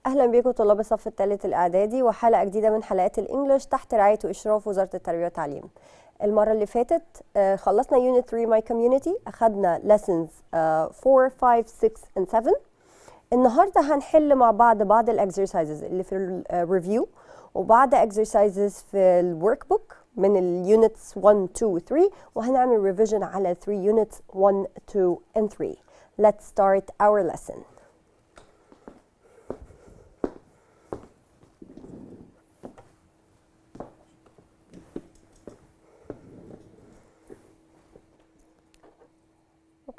أهلا بكم طلاب الصف الثالث الإعدادي وحلقة جديدة من حلقات الإنجليش تحت رعاية وإشراف وزارة التربية والتعليم. المرة اللي فاتت خلصنا Unit 3 My Community، أخدنا Lessons 4, 5, 6 and 7. النهاردة هنحل مع بعض الإكسرسايزز اللي في الريفيو وبعض إكسرسايزز في الورك بوك من اليونتس 1, 2, 3 وهنعمل ريفيجن على 3 units 1, 2 and 3. Let's start our lesson.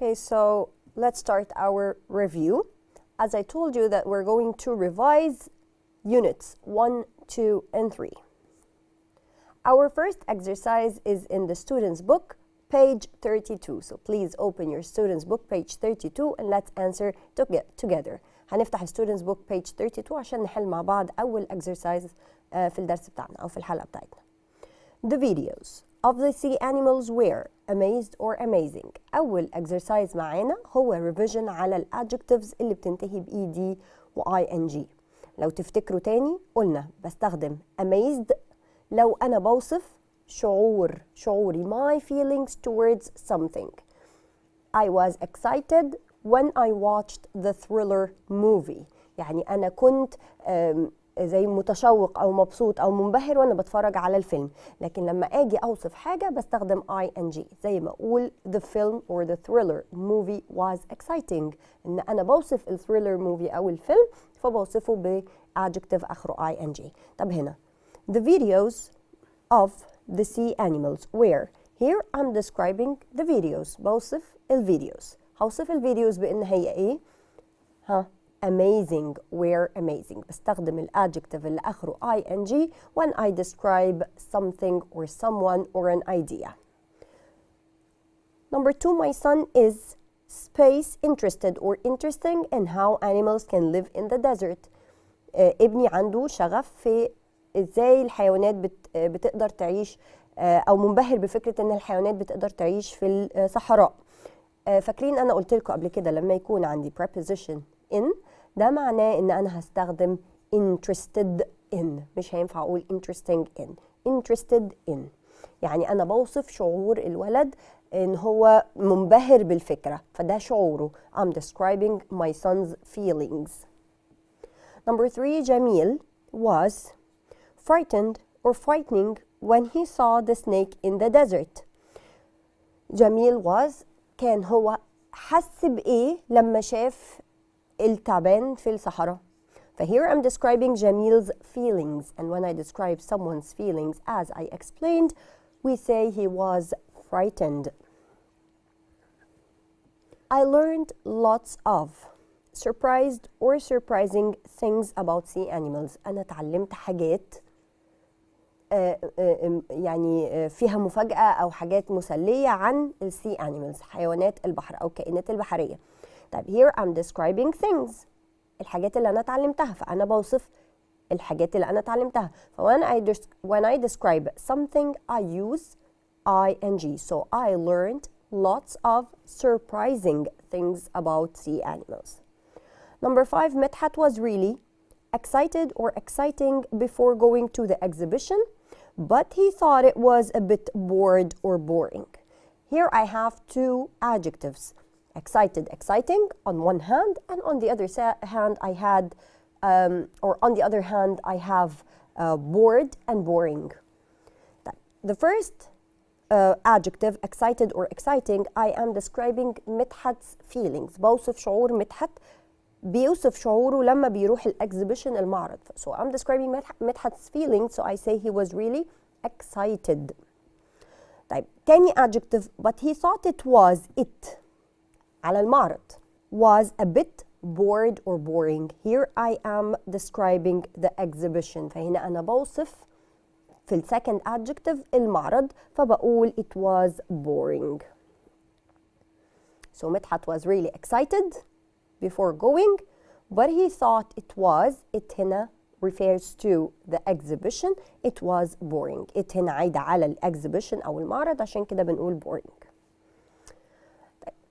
Okay, so let's start our review. As I told you that we're going to revise units 1, 2, and 3. Our first exercise is in the student's book, page 32. So please open your student's book, page 32, and let's answer together. هنفتح student's book, page 32 عشان نحل مع بعض أول exercise في الدرس بتاعنا أو في الحلقة بتاعتنا. The videos of the sea animals were amazed or amazing. أول exercise معانا هو revision على ال adjectives اللي بتنتهي ب ed و ing. لو تفتكروا تاني قلنا بستخدم amazed لو أنا بوصف شعوري my feelings towards something. I was excited when I watched the thriller movie. يعني أنا كنت زي متشوق أو مبسوط أو منبهر وأنا بتفرج على الفيلم. لكن لما أجي أوصف حاجة بستخدم ing زي ما أقول the film or the thriller movie was exciting. إن أنا بوصف ال thriller movie أو الفيلم فبوصفه ب adjective آخره ing. طب هنا the videos of the sea animals were. Here I'm describing the videos. بوصف الفيديوز. هوصف الفيديوز بإن هي إيه؟ amazing were amazing. بستخدم ال adjective اللي آخره ing when I describe something or someone or an idea. Number 2, my son is space interested or interesting in how animals can live in the desert. ابني عنده شغف في ازاي الحيوانات بتقدر تعيش او منبهر بفكرة ان الحيوانات بتقدر تعيش في الصحراء. فاكرين انا قلت لكم قبل كده لما يكون عندي preposition in ده معناه ان انا هستخدم interested in، مش هينفع اقول interesting in. interested in يعني انا بوصف شعور الولد ان هو منبهر بالفكرة فده شعوره. I'm describing my son's feelings. Number 3, Jamil was frightened or frightening when he saw the snake in the desert. جميل كان هو حس بإيه لما شاف التعبان في الصحراء. فhere I'm describing Jamil's feelings, and when I describe someone's feelings as I explained, we say he was frightened. I learned lots of surprised or surprising things about sea animals. أنا تعلمت حاجات يعني فيها مفاجأة أو حاجات مسلية عن ال sea animals، حيوانات البحر أو كائنات البحرية. طيب here I'm describing things، الحاجات اللي أنا اتعلمتها، فأنا بوصف الحاجات اللي أنا اتعلمتها. when I describe something I use ing. So I learned lots of surprising things about sea animals. Number 5, Medhat was really excited or exciting before going to the exhibition, but he thought it was a bit bored or boring. Here I have two adjectives. Excited, exciting on one hand, and on the other hand I have bored and boring. The first adjective, excited or exciting, I am describing Medhat's feelings. بوصف شعور مدحت، بيوصف شعوره لما بيروح الexhibition المعرض. So I'm describing Medhat's feelings, so I say he was really excited. طيب تاني adjective, but he thought it على المعرض was a bit bored or boring. Here I am describing the exhibition. فهنا أنا بوصف في ال second adjective المعرض فبقول it was boring. So Medhat was really excited before going, but he thought it هنا refers to the exhibition. It was boring. It هنا عايدة على ال exhibition أو المعرض عشان كده بنقول boring.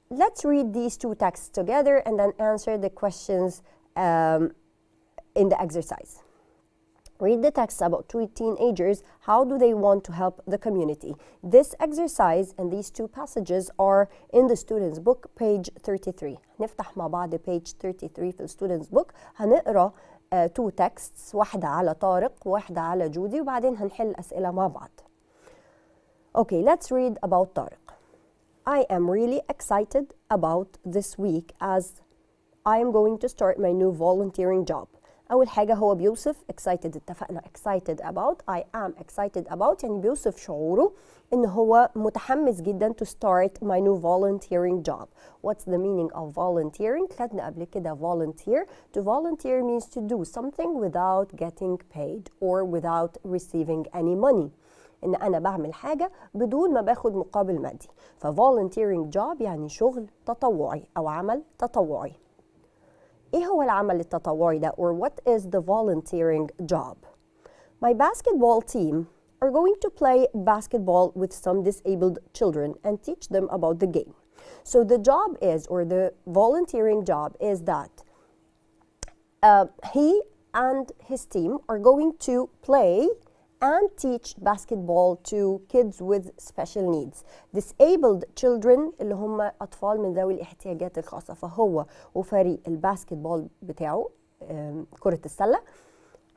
Let's read these two texts together and then answer the questions in the exercise. Read the text about two teenagers. How do they want to help the community? This exercise and these two passages are in the student's book, page 33. نفتح مع بعض page 33 في student's book. هنقرأ two texts، واحدة على طارق وواحدة على جودي، وبعدين هنحل أسئلة مع بعض. Okay, let's read about طارق. I am really excited about this week as I am going to start my new volunteering job. أول حاجة هو بيوصف excited، اتفقنا excited about، I am excited about يعني بيوصف شعوره إن هو متحمس جدا to start my new volunteering job. What's the meaning of volunteering؟ خدنا قبل كده volunteer. To volunteer means to do something without getting paid or without receiving any money. إن أنا بعمل حاجة بدون ما باخد مقابل مادي. فvolunteering job يعني شغل تطوعي أو عمل تطوعي. إيه هو العمل التطوعي ده or what is the volunteering job? My basketball team are going to play basketball with some disabled children and teach them about the game. So the job is, or the volunteering job is that he and his team are going to play and teach basketball to kids with special needs. Disabled children اللي هم أطفال من ذوي الاحتياجات الخاصة. فهو وفريق الباسكتبول بتاعه كرة السلة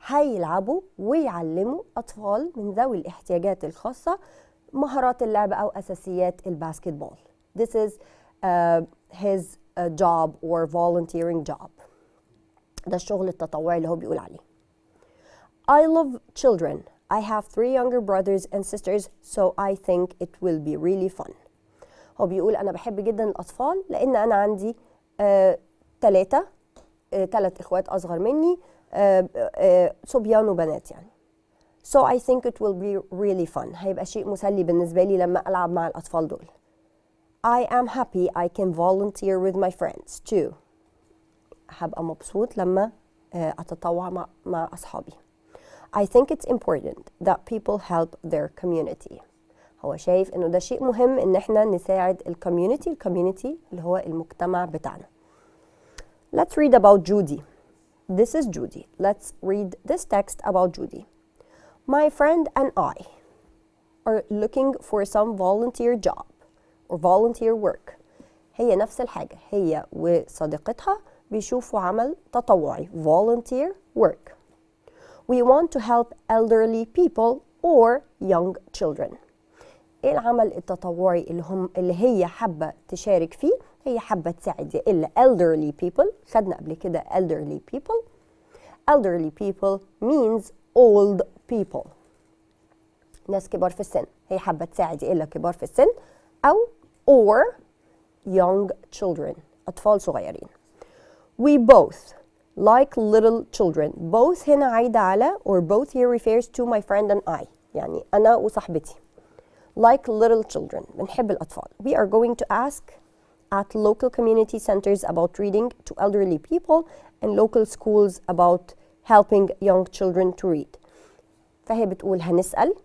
هيلعبوا ويعلموا أطفال من ذوي الاحتياجات الخاصة مهارات اللعب أو أساسيات الباسكتبول. This is his job or volunteering job. ده الشغل التطوعي اللي هو بيقول عليه. I love children. I have 3 younger brothers and sisters, so I think it will be really fun. هو بيقول أنا بحب جدا الأطفال لأن أنا عندي 3 إخوات أصغر مني، صبيان وبنات يعني. So I think it will be really fun. هيبقى شيء مسلي بالنسبة لي لما ألعب مع الأطفال دول. I am happy I can volunteer with my friends too. هبقى مبسوط لما أتطوع مع أصحابي. I think it's important that people help their community. هو شايف إنه ده شيء مهم إن إحنا نساعد الكوميونتي اللي هو المجتمع بتاعنا. Let's read about Judy. This is Judy. Let's read this text about Judy. My friend and I are looking for some volunteer job or volunteer work. هي نفس الحاجة، هي وصديقتها بيشوفوا عمل تطوعي volunteer work. We want to help elderly people or young children. ايه العمل التطوعي اللي هي حابة تشارك فيه؟ هي حابة تساعد يا إلا elderly people، خدنا قبل كده elderly people. Elderly people means old people، ناس كبار في السن. هي حابة تساعد يا إلا كبار في السن أو or young children، أطفال صغيرين. We both like little children. Both هنا عايدة على or both here refers to my friend and I، يعني أنا وصاحبتي. Like little children، بنحب الأطفال. We are going to ask at local community centers about reading to elderly people and local schools about helping young children to read. فهي بتقول هنسأل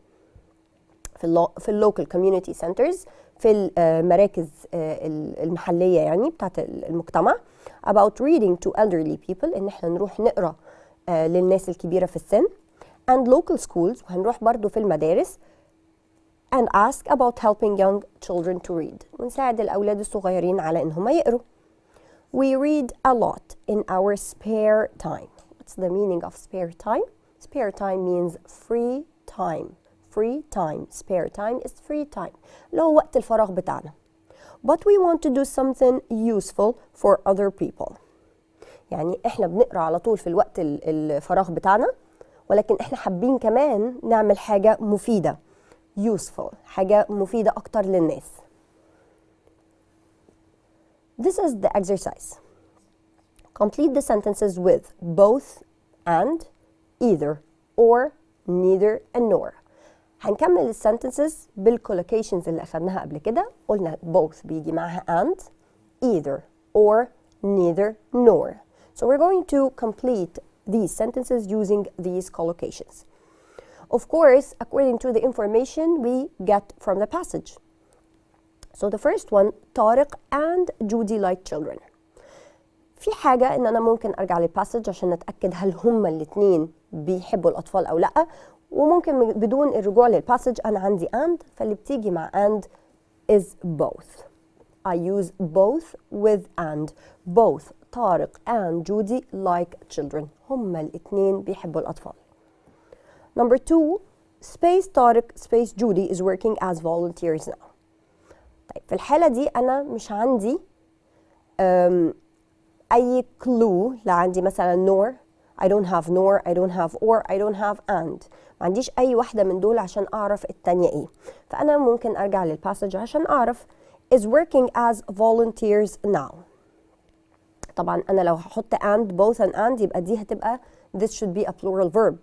في اللوكال community centers، في المراكز المحلية يعني بتاعت المجتمع about reading to elderly people، إن احنا نروح نقرأ للناس الكبيرة في السن and local schools، وهنروح برضو في المدارس and ask about helping young children to read، ونساعد الأولاد الصغيرين على إنهم يقروا. We read a lot in our spare time. What's the meaning of spare time? Spare time means free time. Free time. Spare time is free time. اللي هو وقت الفراغ بتاعنا. But we want to do something useful for other people. يعني إحنا بنقرأ على طول في الوقت الفراغ بتاعنا، ولكن إحنا حابين كمان نعمل حاجة مفيدة. Useful، حاجة مفيدة أكتر للناس. This is the exercise. Complete the sentences with both and, either, or, neither and nor. هنكمل الsentences بالcollocations اللي أخدناها قبل كده. قلنا both بيجي معها and, either, or, neither, nor. So we're going to complete these sentences using these collocations. Of course, according to the information we get from the passage. So the first one, طارق and Judy like children. في حاجة إن أنا ممكن أرجع للباسج عشان أتأكد هل هما الاتنين بيحبوا الأطفال أو لأ، وممكن بدون الرجوع للباسج أنا عندي and، فاللي بتيجي مع and is both. I use both with and. Both طارق and Judy like children. هما الاتنين بيحبوا الأطفال. Number 2, space طارق space Judy is working as volunteers now. طيب في الحالة دي أنا مش عندي أي clue، لا عندي مثلا nor، I don't have nor، I don't have or، I don't have and. ما عنديش أي واحدة من دول عشان أعرف التانية إيه. فأنا ممكن أرجع للباسج عشان أعرف is working as volunteers now. طبعا أنا لو هحط and both and يبقى دي هتبقى this should be a plural verb،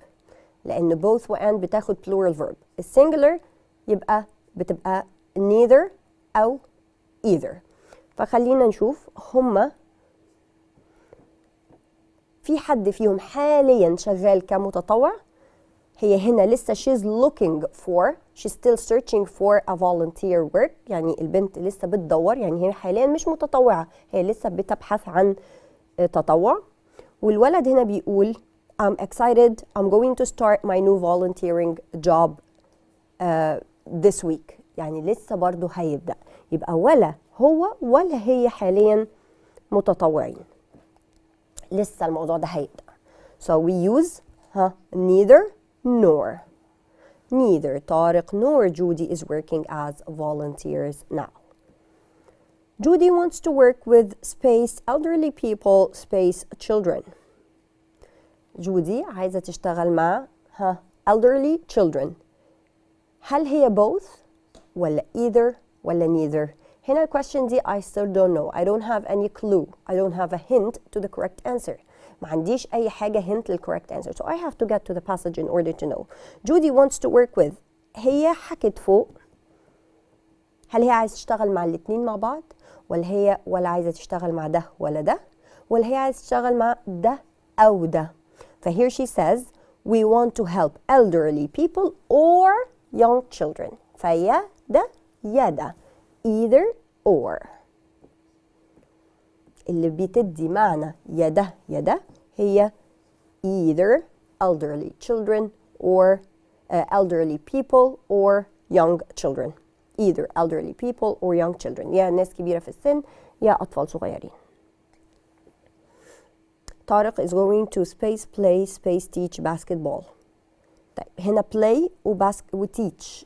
لأن both و and بتاخد plural verb. السنجلر يبقى بتبقى neither أو either. فخلينا نشوف هما في حد فيهم حاليا شغال كمتطوع. هي هنا لسه she's looking for، she's still searching for a volunteer work، يعني البنت لسه بتدور، يعني هي حاليا مش متطوعة، هي لسه بتبحث عن تطوع. والولد هنا بيقول I'm excited, I'm going to start my new volunteering job this week. يعني لسه برضو هيبدأ، يبقى ولا هو ولا هي حاليا متطوعين، لسه الموضوع ده هيبدأ. So we use neither nor. Neither طارق nor Judy is working as volunteers now. Judy wants to work with space elderly people, space children. جودي عايزة تشتغل مع elderly children. هل هي both ولا either ولا neither؟ هنا الquestion دي I still don't know. I don't have any clue. I don't have a hint to the correct answer. ما عنديش أي حاجة hint للcorrect answer. So I have to get to the passage in order to know. Judy wants to work with. هي حكت فوق. هل هي عايزة تشتغل مع الاتنين مع بعض؟ ولا عايزة تشتغل مع ده ولا ده؟ ولا هي عايزة تشتغل مع ده أو ده؟ فهير she says we want to help elderly people or young children. فيا ده يا ده. either or. اللي بتدي معنى يا ده يا ده هي either elderly children or elderly people or young children. either elderly people or young children. يا ناس كبيرة في السن يا أطفال صغيرين. طارق is going to space play space teach basketball. طيب هنا play و teach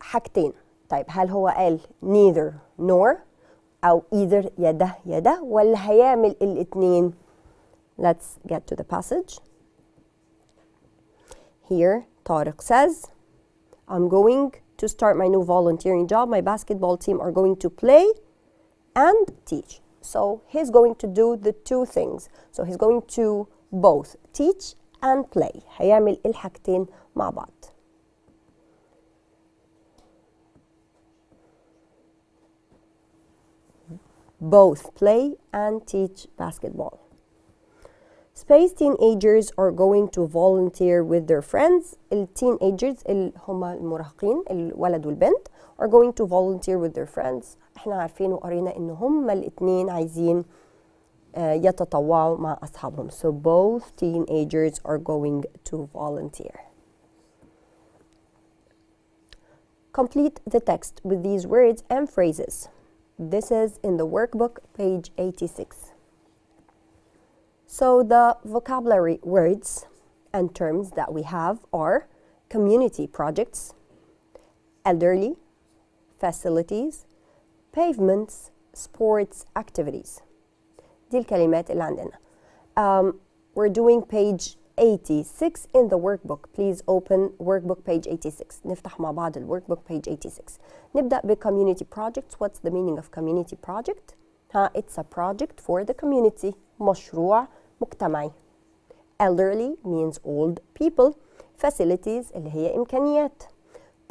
حاجتين. طيب هل هو قال neither nor أو either يا ده يا ده ولا هيعمل الاتنين؟ Let's get to the passage. Here طارق says I'm going to start my new volunteering job. My basketball team are going to play and teach. So he's going to do the two things. So he's going to both teach and play. هيعمل الحاجتين مع بعض. Both play and teach basketball. Space teenagers are going to volunteer with their friends. التeenagers اللي هم المراهقين الولد والبنت are going to volunteer with their friends. احنا عارفين وقرينا ان هم الاتنين عايزين يتطوعوا مع اصحابهم. So both teenagers are going to volunteer. Complete the text with these words and phrases. This is in the workbook, page 86. So the vocabulary words and terms that we have are community projects, elderly, facilities, pavements, sports activities. دي الكلمات اللي عندنا. We're doing page 86 in the workbook. Please open workbook page 86. نفتح مع بعض workbook page 86. نبدأ ب community projects. What's the meaning of community project? It's a project for the community. مشروع مجتمعي. Elderly means old people. Facilities اللي هي إمكانيات.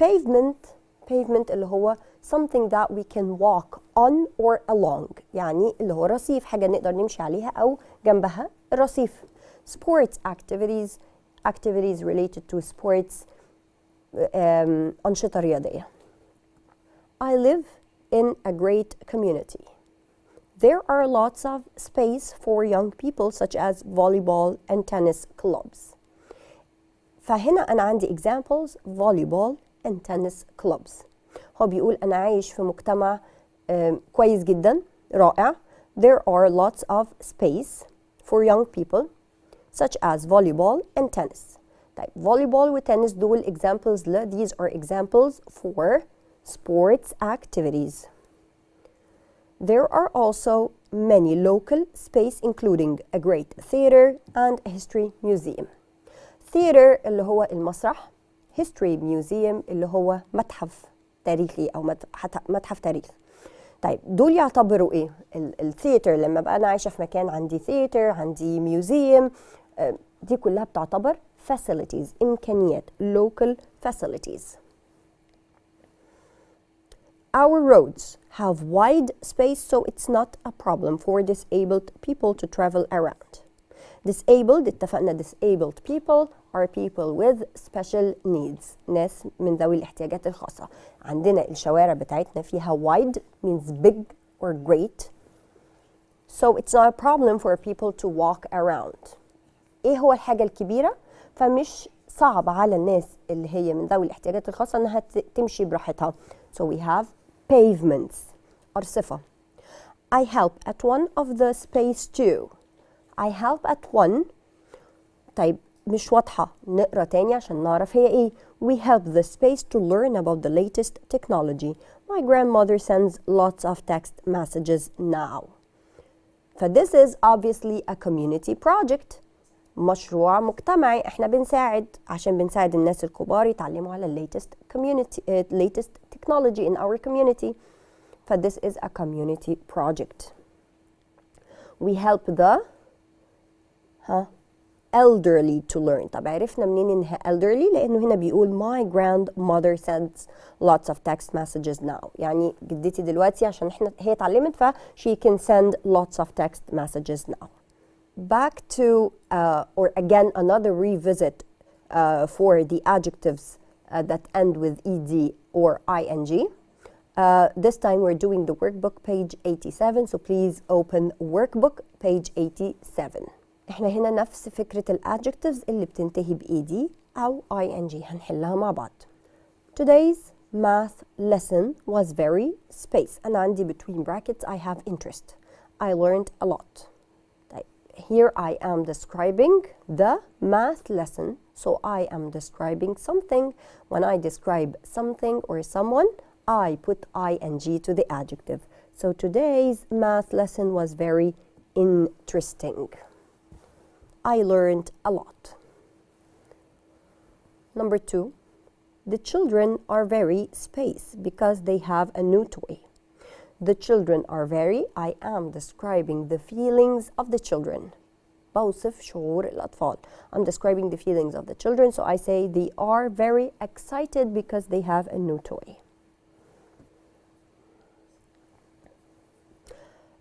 Pavement اللي هو something that we can walk on or along. يعني اللي هو رصيف، حاجة نقدر نمشي عليها أو جنبها الرصيف. Sports activities related to sports أنشطة رياضية. I live in a great community. there are lots of space for young people such as volleyball and tennis clubs. فهنا أنا عندي examples volleyball and tennis clubs. هو بيقول أنا عايش في مجتمع كويس جدا رائع. There are lots of space for young people such as volleyball and tennis. طيب volleyball وتنس دول examples لا. These are examples for sports activities. There are also many local space including a great theater and a history museum. Theater اللي هو المسرح. History museum اللي هو متحف تاريخي أو متحف تاريخ. طيب دول يعتبروا إيه؟ الثياتر لما بقى أنا عايشة في مكان عندي ثياتر عندي ميوزيوم دي كلها بتعتبر facilities إمكانيات local facilities. Our roads have wide space so it's not a problem for disabled people to travel around. Disabled اتفقنا disabled people are people with special needs. ناس من ذوي الاحتياجات الخاصة. عندنا الشوارع بتاعتنا فيها wide means big or great. So it's not a problem for people to walk around. ايه هو الحاجة الكبيرة؟ فمش صعب على الناس اللي هي من ذوي الاحتياجات الخاصة انها تمشي براحتها. So we have pavements. أرصفة. I help at one of the space too. I help at one. طيب مش واضحة نقرأ تاني عشان نعرف هي ايه. We help the space to learn about the latest technology. My grandmother sends lots of text messages now. This is obviously a community project. مشروع مجتمعي احنا بنساعد عشان بنساعد الناس الكبار يتعلموا على latest technology in our community. This is a community project. We help the elderly to learn. طب عرفنا منين انها elderly؟ لانه هنا بيقول my grandmother sends lots of text messages now. يعني جدتي دلوقتي عشان هي اتعلمت she can send lots of text messages now. Back to or again another revisit for the adjectives that end with ed or ing. This time we're doing the workbook page 87, so please open workbook page 87. احنا هنا نفس فكرة الادجectives اللي بتنتهي ب-ed أو ing هنحلها مع بعض. Today's math lesson was very space. أنا عندي between brackets I have interest. I learned a lot. Here I am describing the math lesson. So I am describing something. When I describe something or someone, I put ing to the adjective. So today's math lesson was very interesting. I learned a lot. Number 2, the children are very space because they have a new toy. The children are very, I am describing the feelings of the children. بوصف شعور الأطفال. I'm describing the feelings of the children, so I say they are very excited because they have a new toy.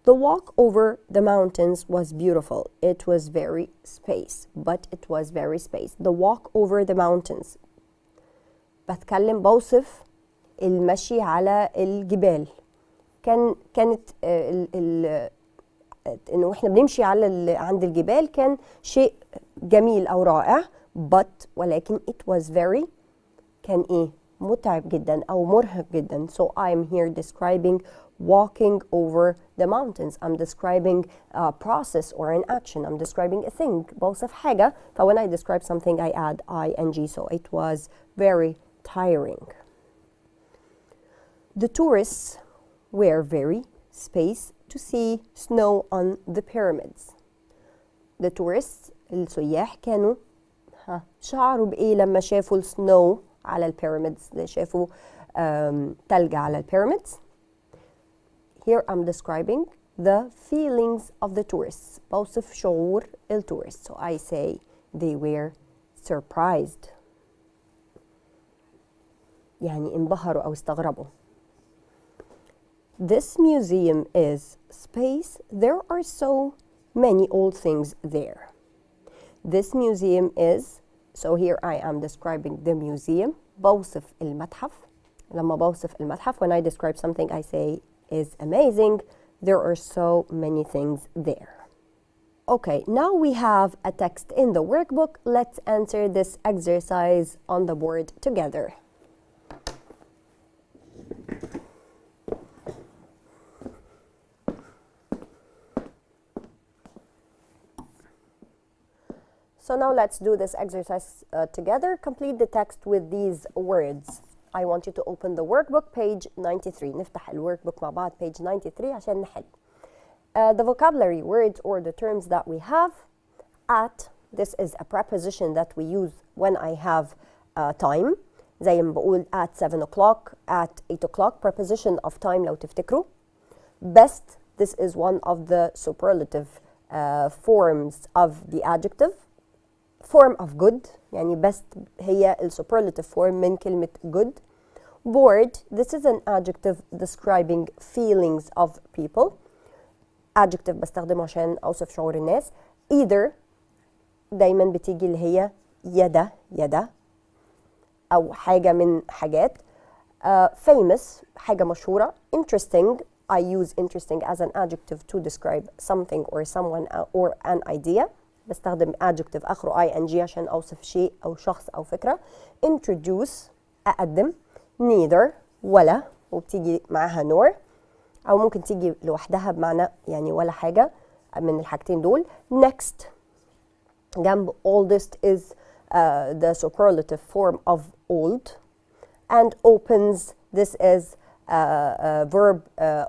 The walk over the mountains was beautiful. It was very space, but it was very space. The walk over the mountains. بوصف المشي على الجبال. كانت انه احنا بنمشي على عند الجبال كان شيء جميل او رائع ولكن it was very كان ايه متعب جدا او مرهق جدا. So I'm here describing walking over the mountains. I'm describing a process or an action. I'm describing a thing. بوصف حاجة. when I describe something I add ing. So it was very tiring. The tourists were very space to see snow on the pyramids. The tourists السياح كانوا شعروا بإيه لما شافوا السنو على البيراميدز. شافوا تلج على البيراميدز. Here I'm describing the feelings of the tourists. بوصف شعور التورست. So I say they were surprised. يعني انبهروا أو استغربوا. This museum is space. There are so many old things there. This museum is, so here I am describing the museum. بوصف المتحف. لما بوصف المتحف, when I describe something I say is amazing. There are so many things there. Okay, now we have a text in the workbook. Let's answer this exercise on the board together. So now let's do this exercise together. Complete the text with these words. I want you to open the workbook, page 93. نفتح الworkbook مع بعض, page 93 عشان نحل. The vocabulary words or the terms that we have. At, this is a preposition that we use when I have time. زي ما بقول at 7 o'clock, at 8 o'clock, preposition of time لو تفتكروا. Best, this is one of the superlative forms of the adjective. Form of good, يعني best هي ال superlative form من كلمة good. Bored, this is an adjective describing feelings of people. Adjective بستخدمه عشان أوصف شعور الناس. Either دايما بتيجي اللي هي يدا أو حاجة من حاجات. Famous, حاجة مشهورة. Interesting, I use interesting as an adjective to describe something or someone or an idea. بستخدم adjective آخره ing عشان أوصف شيء أو شخص أو فكرة. Introduce, أقدم. Neither, ولا, وبتيجي معاها nor، أو ممكن تيجي لوحدها بمعنى يعني ولا حاجة من الحاجتين دول. Next, جنب oldest is the superlative form of old. And opens, this is verb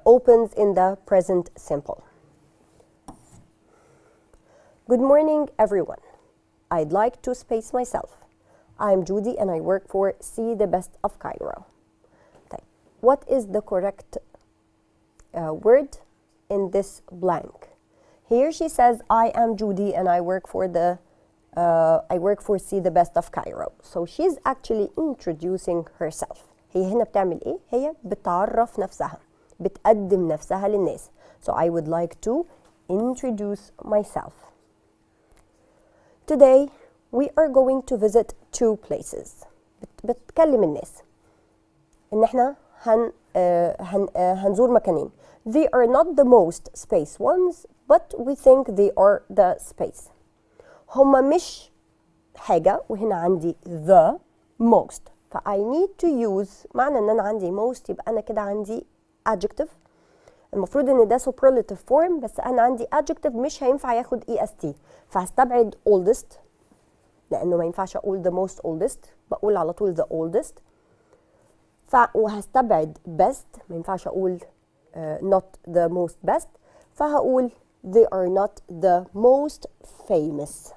opens in the present simple. Good morning, everyone. I'd like to space myself. I'm Judy and I work for See the Best of Cairo. طيب. What is the correct word in this blank? Here she says, I am Judy and I work for See the Best of Cairo. So she's actually introducing herself. هي هنا بتعمل ايه؟ هي بتعرف نفسها. بتقدم نفسها للناس. So I would like to introduce myself. Today we are going to visit two places. بتكلم الناس ان احنا هنزور مكانين. They are not the most space ones, but we think they are the space. هما مش حاجة وهنا عندي the most. ف I need to use معنى ان انا عندي most يبقى انا كده عندي adjective. المفروض ان ده superlative form بس انا عندي adjective مش هينفع ياخد est. فهستبعد oldest لانه ما ينفعش اقول the most oldest، بقول على طول the oldest. وهستبعد best، ما ينفعش اقول not the most best، فهقول they are not the most famous.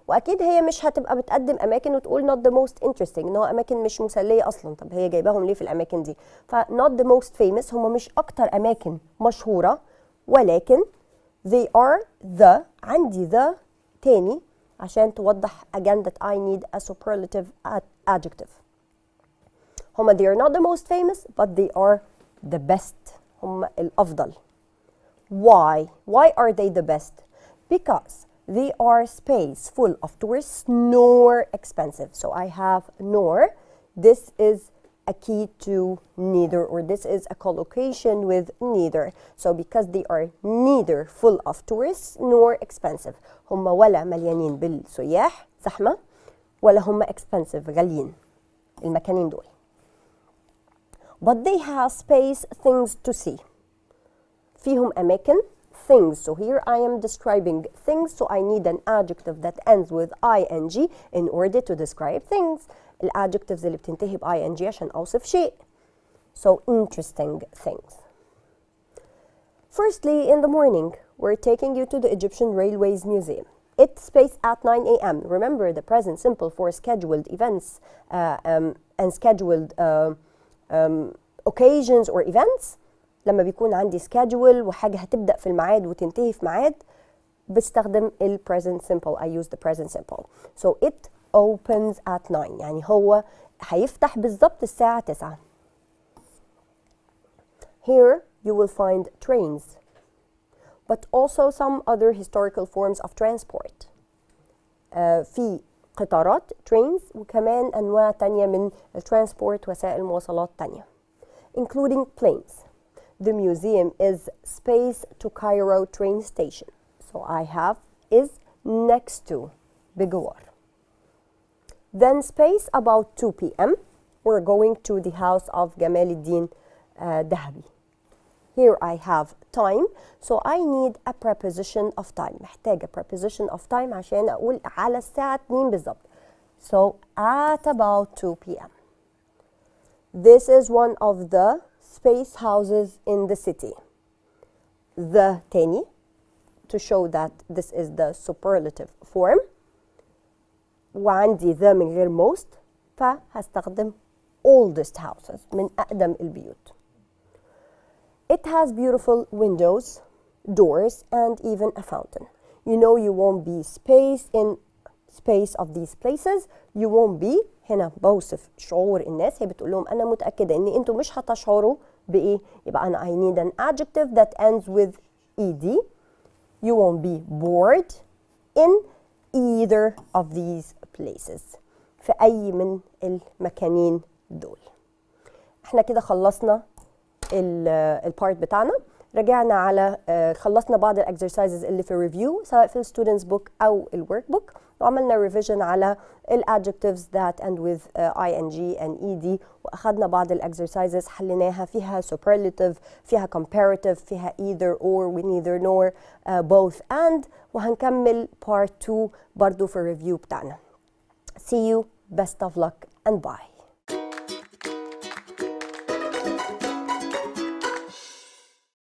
واكيد هي مش هتبقى بتقدم اماكن وتقول not the most interesting، ان هو اماكن مش مسليه اصلا. طب هي جايباهم ليه في الاماكن دي؟ ف not the most famous هم مش اكتر اماكن مشهوره، ولكن they are the، عندي the تاني عشان توضح again that I need a superlative adjective. هم they are not the most famous but they are the best. هم الأفضل. Why? Why are they the best? Because they are space full of tourists nor expensive. So I have nor. This is a key to neither, or this is a collocation with neither. So because they are neither full of tourists nor expensive. هم ولا مليانين بالسياح زحمة ولا هم expensive غاليين المكانين دول. But they have space things to see. فيهم أماكن things. So here I am describing things, so I need an adjective that ends with ing in order to describe things. الadjectives اللي بتنتهي ب ing عشان أوصف شيء. So interesting things. Firstly, in the morning, we're taking you to the Egyptian Railways Museum. It's space at 9 a.m. Remember the present simple for scheduled events and scheduled occasions or events. لما بيكون عندي schedule وحاجة هتبدأ في الميعاد وتنتهي في ميعاد بستخدم ال present simple. I use the present simple. So it opens at 9. يعني هو هيفتح بالضبط الساعة 9. Here you will find trains, but also some other historical forms of transport. في قطارات trains وكمان أنواع تانية من الترانسبورت وسائل مواصلات تانية, including planes. The museum is space to Cairo train station. So I have is next to بجوار. Then space about 2 p.m. We're going to the house of جمال الدين ذهبي. Here I have time, so I need a preposition of time. محتاجة preposition of time عشان أقول على الساعة 2 بالظبط. So at about 2 p.m. This is one of the space houses in the city. The تاني to show that this is the superlative form. وعندي the من غير most فهستخدم oldest houses من أقدم البيوت. It has beautiful windows, doors, and even a fountain. You know you won't be space of these places. You won't be هنا بوصف شعور الناس. هي بتقول لهم أنا متأكدة إن أنتوا مش هتشعروا بإيه. يبقى أنا I need an adjective that ends with ed. You won't be bored in either of these places. في أي من المكانين دول. احنا كده خلصنا البارت بتاعنا. رجعنا على خلصنا بعض الاكسرسايزز اللي في الريفيو سواء في الستودنتس بوك او الورك بوك، وعملنا ريفيجن على الادجكتيفز that end with ing and ed، واخدنا بعض الاكسرسايزز حليناها فيها superlative، فيها comparative، فيها either or و neither nor both and، وهنكمل part 2 برضو في الريفيو بتاعنا. See you, best of luck and bye.